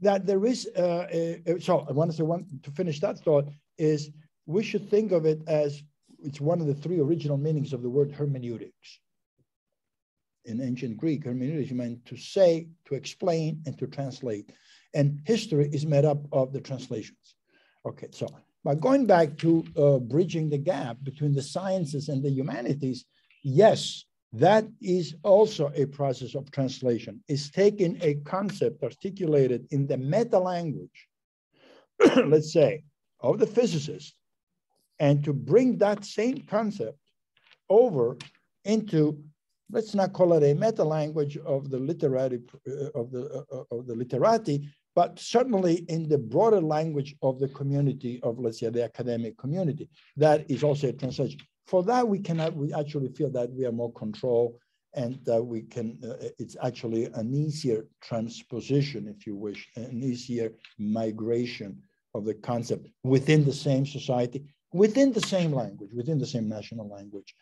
that there is. So I want to finish that thought is we should think of it as it's one of the three original meanings of the word hermeneutics. In ancient Greek, hermeneutics meant to say, to explain, and to translate. And history is made up of the translations. Okay, so by going back to bridging the gap between the sciences and the humanities, yes, that is also a process of translation. It's taking a concept articulated in the meta language, let's say, of the physicist, and to bring that same concept over into, let's not call it a meta language of the literati, but certainly in the broader language of the community of, let's say, the academic community. That is also a translation. For that, we actually feel that we have more control, and that we can, it's actually an easier transposition, if you wish, an easier migration of the concept within the same society, within the same language, within the same national language.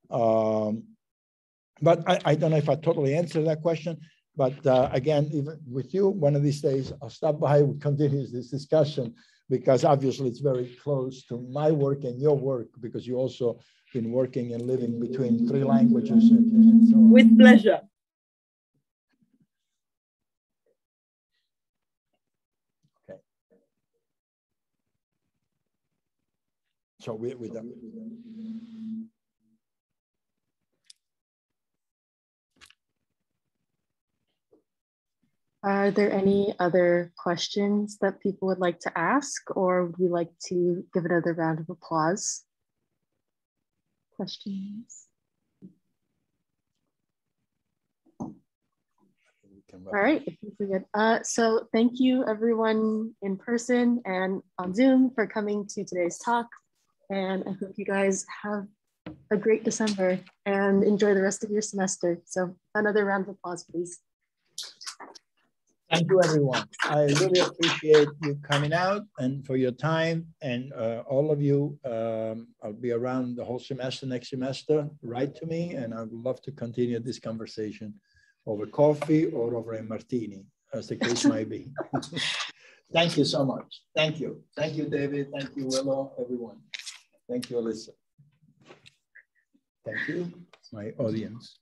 But I don't know if I totally answered that question, but again, even with you, one of these days, I'll stop by, we'll continue this discussion, because obviously it's very close to my work and your work, because you also been working and living between three languages and so on. With pleasure. Okay. So we're done. Are there any other questions that people would like to ask, or would you like to give another round of applause? Questions? All right, I think we're good. So thank you everyone in person and on Zoom for coming to today's talk. And I hope you guys have a great December and enjoy the rest of your semester. So another round of applause, please. Thank you, everyone. I really appreciate you coming out and for your time, and all of you. I'll be around the whole semester, next semester. Write to me, and I would love to continue this conversation over coffee or over a martini, as the case might be. Thank you so much. Thank you. Thank you, David. Thank you, Willow, everyone. Thank you, Alyssa. Thank you, my audience.